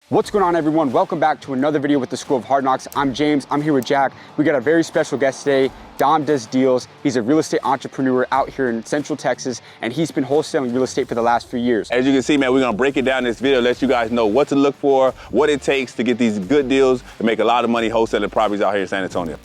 What's going on, everyone? Welcome back to another video with the School of Hard Knocks. I'm James, I'm here with Jack. We got a very special guest today. Dom does deals. He's a real estate entrepreneur out here in Central Texas, and he's been wholesaling real estate for the last few years. As you can see, man, we're gonna break it down in this video, let you guys know what to look for, what it takes to get these good deals and make a lot of money wholesaling properties out here in San Antonio.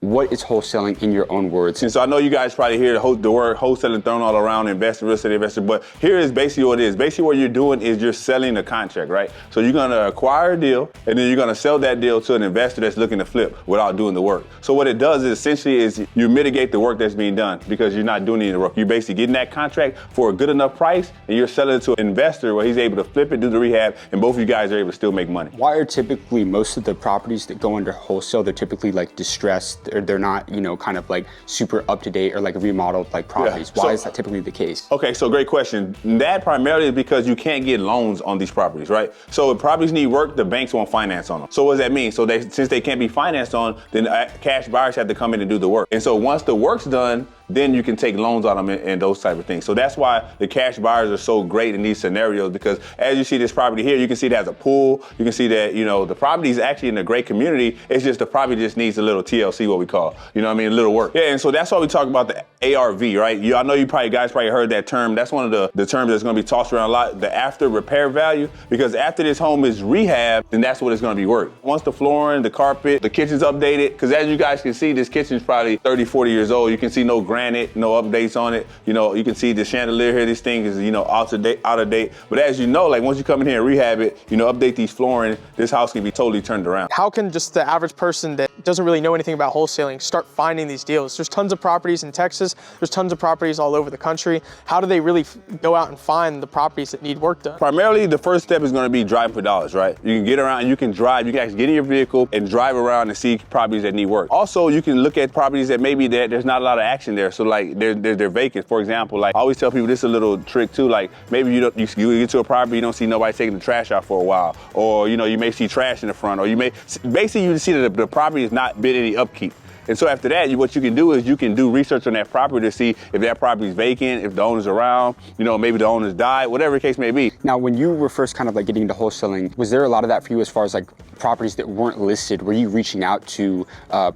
What is wholesaling in your own words? And so I know you guys probably hear the word wholesaling thrown all around, investor, real estate investor, but here is basically what it is. Basically what you're doing is you're selling a contract, right? So you're gonna acquire a deal, and then you're gonna sell that deal to an investor that's looking to flip without doing the work. So what it does is essentially is you mitigate the work that's being done because you're not doing any of the work. You're basically getting that contract for a good enough price, and you're selling it to an investor where he's able to flip it, do the rehab, and both of you guys are able to still make money. Why are typically most of the properties that go under wholesale, they're typically like distressed, or they're not, kind of like super up to date or like remodeled like properties? Yeah. Why is that typically the case? Okay, so great question. That primarily is because you can't get loans on these properties, right? So if properties need work, the banks won't finance on them. So what does that mean? So since they can't be financed on, then cash buyers have to come in and do the work. And so once the work's done, then you can take loans on them and those type of things. So that's why the cash buyers are so great in these scenarios, because as you see this property here, you can see it has a pool. You can see that, the property is actually in a great community. It's just the property just needs a little TLC, what we call, a little work. Yeah, and so that's why we talk about the ARV, right? I know you guys probably heard that term. That's one of the terms that's gonna be tossed around a lot, the after repair value, because after this home is rehabbed, then that's what it's gonna be worth. Once the flooring, the carpet, the kitchen's updated, because as you guys can see, this kitchen's probably 30, 40 years old. You can see no granite, no updates on it. You can see the chandelier here, this thing is, out of date. But as you know, like once you come in here and rehab it, update these flooring, this house can be totally turned around. How can just the average person that doesn't really know anything about wholesaling start finding these deals? There's tons of properties in Texas. There's tons of properties all over the country. How do they really go out and find the properties that need work done? Primarily, the first step is going to be driving for dollars, right? You can get around and you can drive. You can actually get in your vehicle and drive around and see properties that need work. Also, you can look at properties that maybe there's not a lot of action there. So like they're vacant. For example, like I always tell people, this is a little trick too. Like maybe you get to a property, you don't see nobody taking the trash out for a while, or you may see trash in the front, or you see that the property has not been any upkeep. And so after that, what you can do is you can do research on that property to see if that property is vacant, if the owner's around, maybe the owner's died, whatever the case may be. Now, when you were first kind of like getting into wholesaling, was there a lot of that for you as far as like properties that weren't listed? Were you reaching out to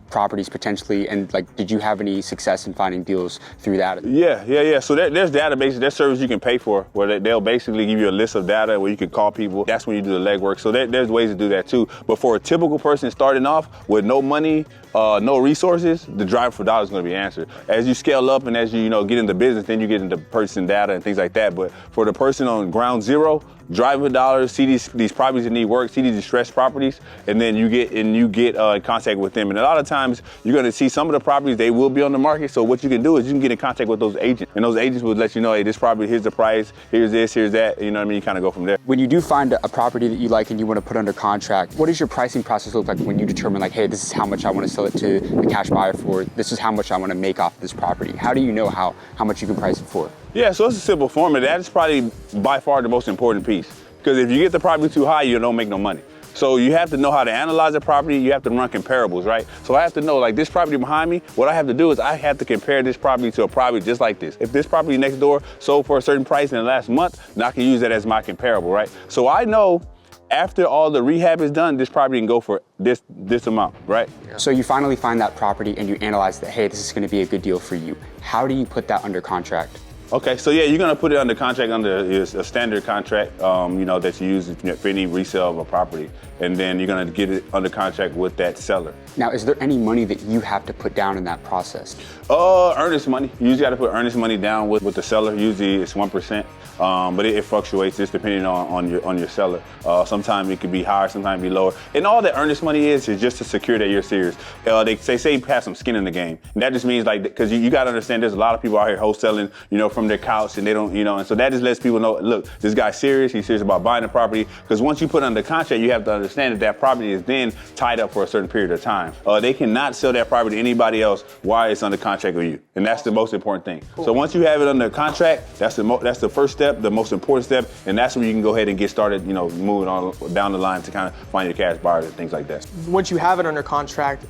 properties potentially, and like did you have any success in finding deals through that? Yeah. So there's databases, there's service you can pay for where they'll basically give you a list of data where you can call people. That's when you do the legwork. So there's ways to do that too. But for a typical person starting off with no money, no resources, the drive for dollars is going to be answered. As you scale up and as you get into business, then you get into purchasing data and things like that. But for the person on ground zero, drive for dollars, see these properties that need work, see these distressed properties, and then you get in contact with them. And a lot of times you're going to see some of the properties, they will be on the market. So what you can do is you can get in contact with those agents, and those agents will let you know, hey, this property, here's the price, here's this, here's that. You kind of go from there. When you do find a property that you like and you want to put under contract, what does your pricing process look like when you determine like, hey, this is how much I want to sell it to the cash buyer for, this is how much I want to make off this property? How do you know how much you can price it for? Yeah, so it's a simple formula. That is probably by far the most important piece. Because if you get the property too high, you don't make no money. So you have to know how to analyze the property. You have to run comparables, right? So I have to know, like this property behind me, what I have to do is I have to compare this property to a property just like this. If this property next door sold for a certain price in the last month, then I can use that as my comparable, right? So I know after all the rehab is done, this property can go for this amount, right? So you finally find that property and you analyze that, hey, this is going to be a good deal for you. How do you put that under contract? Okay, so yeah, you're gonna put it under contract under a standard contract, that you use for any resale of a property, and then you're gonna get it under contract with that seller. Now, is there any money that you have to put down in that process? Earnest money. You usually got to put earnest money down with the seller. Usually it's 1%, but it fluctuates just depending on your seller. Sometimes it could be higher, sometimes it be lower. And all that earnest money is just to secure that you're serious. They say have some skin in the game, and that just means like because you got to understand there's a lot of people out here wholesaling, from their couch, and they don't, and so that just lets people know, look, this guy's serious. He's serious about buying the property. Because once you put under contract, you have to understand that that property is then tied up for a certain period of time. They cannot sell that property to anybody else while it's under contract with you. And that's the most important thing. Cool. So once you have it under contract, that's the first step, the most important step, and that's when you can go ahead and get started, moving on down the line to kind of find your cash buyers and things like that. Once you have it under contract,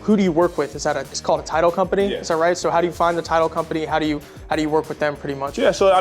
who do you work with? It's called a title company? Yeah. Is that right? So how do you find the title company? How do you work with them pretty much? Yeah, so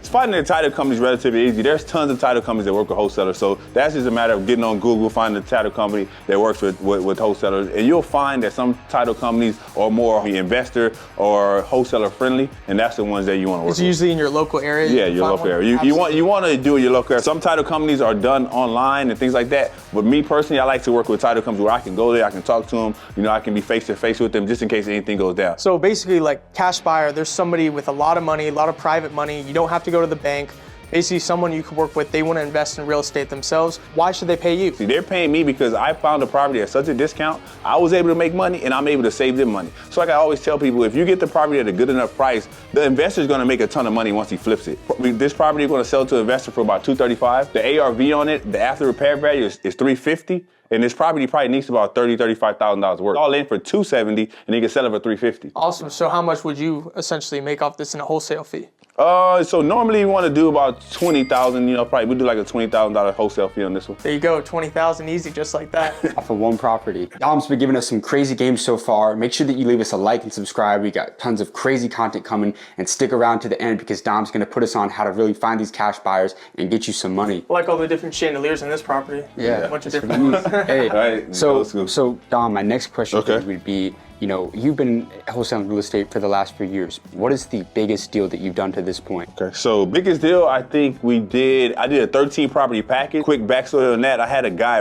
finding a title company is relatively easy. There's tons of title companies that work with wholesalers. So that's just a matter of getting on Google, finding a title company that works with wholesalers. And you'll find that some title companies are more investor or wholesaler friendly, and that's the ones that you want to work with. It's usually in your local area? Yeah, your local area. You want to do it in your local area. Some title companies are done online and things like that. But me personally, I like to work with title companies where I can go there, I can talk to them, I can be face to face with them just in case anything goes down. So basically, like cash buyer, there's somebody with a lot of money, a lot of private money. You don't have to go to the bank. Basically, someone you can work with, they want to invest in real estate themselves. Why should they pay you? See, they're paying me because I found a property at such a discount. I was able to make money and I'm able to save them money. So like I always tell people, if you get the property at a good enough price, the investor's going to make a ton of money once he flips it. This property is going to sell to an investor for about $235. The ARV on it, the after repair value is $350. And this property probably needs about $35,000 worth. All in for $270, and you can sell it for $350. Awesome. So how much would you essentially make off this in a wholesale fee? So normally you want to do about $20,000. Probably we do like a $20,000 wholesale fee on this one. There you go, $20,000 easy, just like that. Off of one property. Dom's been giving us some crazy games so far. Make sure that you leave us a like and subscribe. We got tons of crazy content coming, and stick around to the end because Dom's going to put us on how to really find these cash buyers and get you some money. I like all the different chandeliers in this property. Yeah, a bunch of different ones. Hey, right, so Dom, my next question Okay. would be, you've been wholesaling real estate for the last few years. What is the biggest deal that you've done to this point? Okay, so biggest deal I think I did a 13 property package. Quick backstory on that, I had a guy,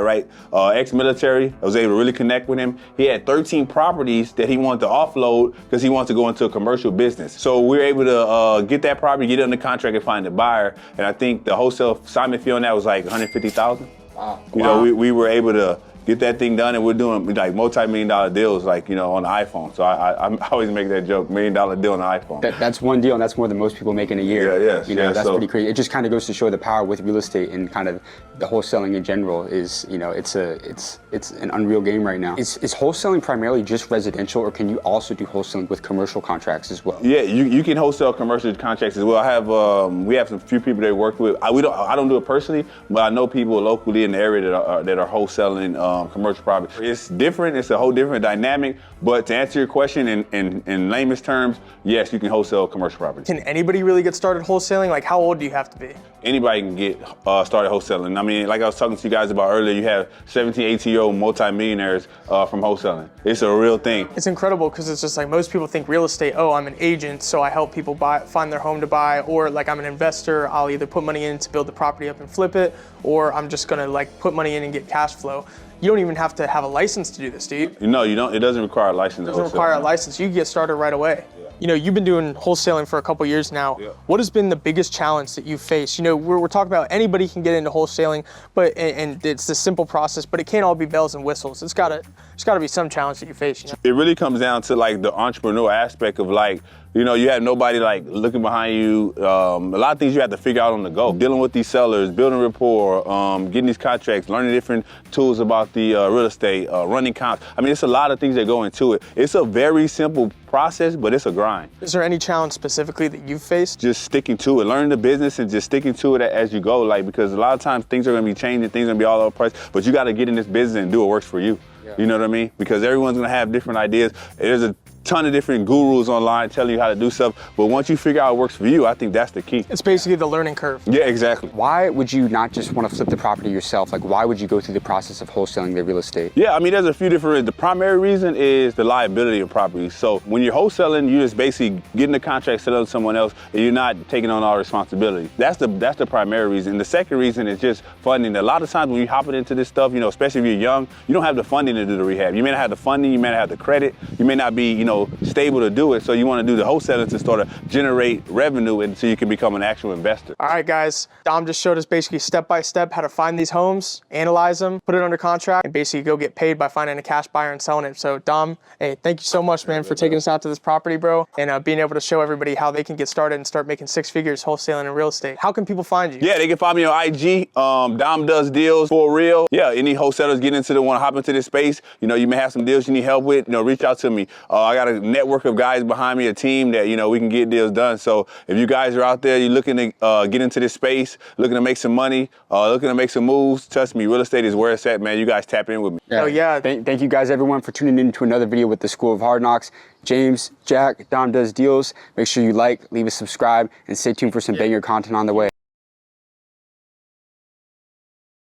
ex-military, I was able to really connect with him. He had 13 properties that he wanted to offload because he wanted to go into a commercial business. So we were able to get that property, get it under contract and find a buyer. And I think the wholesale assignment fee on that was like $150,000. Wow. We were able to get that thing done, and we're doing like multi-million-dollar deals, on the iPhone. So I always make that joke, $1 million deal on the iPhone. That's one deal, and that's more than most people make in a year. Yeah, that's pretty crazy. It just kind of goes to show the power with real estate and kind of the wholesaling in general is, it's an unreal game right now. Is wholesaling primarily just residential, or can you also do wholesaling with commercial contracts as well? Yeah, you can wholesale commercial contracts as well. We have some few people that we work with. I don't do it personally, but I know people locally in the area that are wholesaling commercial property. It's different. It's a whole different dynamic. But to answer your question in lamest terms, yes, you can wholesale commercial property. Can anybody really get started wholesaling? Like, how old do you have to be? Anybody can get started wholesaling. I mean, like I was talking to you guys about earlier, you have 17, 18-year-old multimillionaires from wholesaling. It's a real thing. It's incredible because it's just like most people think real estate, I'm an agent, so I help people find their home to buy, or like I'm an investor, I'll either put money in to build the property up and flip it, or I'm just gonna put money in and get cash flow. You don't even have to have a license to do this, do you? No, you don't. It doesn't require a license. It doesn't require a license. You can get started right away. Yeah. You've been doing wholesaling for a couple years now. Yeah. What has been the biggest challenge that you've faced? We're talking about anybody can get into wholesaling, and it's a simple process, but it can't all be bells and whistles. There's gotta be some challenge that you face. It really comes down to the entrepreneur aspect of you have nobody looking behind you. A lot of things you have to figure out on the go. Dealing with these sellers, building rapport, getting these contracts, learning different tools about the real estate, running counts. I mean, it's a lot of things that go into it. It's a very simple process, but it's a grind. Is there any challenge specifically that you've faced? Just sticking to it, learning the business and just sticking to it as you go. Because a lot of times things are gonna be changing, things are gonna be all over the place, but you gotta get in this business and do what works for you. Yeah. You know what I mean? Because everyone's gonna have different ideas. There's a ton of different gurus online telling you how to do stuff, but once you figure out what works for you, I think that's the key. It's basically the learning curve. Yeah, exactly. Why would you not just want to flip the property yourself? Why would you go through the process of wholesaling the real estate? Yeah, I mean, there's a few different. The primary reason is the liability of properties. So when you're wholesaling, you're just basically getting the contract, selling to someone else, and you're not taking on all responsibility. That's the primary reason. The second reason is just funding. A lot of times when you're hopping into this stuff, especially if you're young, you don't have the funding to do the rehab. You may not have the funding, you may not have the credit, you may not be, stable to do it. So you want to do the wholesaling to start to generate revenue and so you can become an actual investor. All right, guys, Dom just showed us basically step-by-step how to find these homes, analyze them, put it under contract, and basically go get paid by finding a cash buyer and selling it. So Dom, hey, thank you so much, man, for taking us out to this property, bro, and being able to show everybody how they can get started and start making 6 figures wholesaling in real estate. How can people find you? Yeah, they can find me on IG, Dom Does Deals for real. Yeah, any wholesalers get into want to hop into this space, you may have some deals you need help with, reach out to me. I got a network of guys behind me, a team that, we can get deals done. So if you guys are out there, you're looking to get into this space, looking to make some money, looking to make some moves, trust me, real estate is where it's at, man. You guys tap in with me. Oh, yeah. Thank you guys, everyone, for tuning in to another video with the School of Hard Knocks. James, Jack, Dom Does Deals. Make sure you like, leave a subscribe, and stay tuned for some banger content on the way.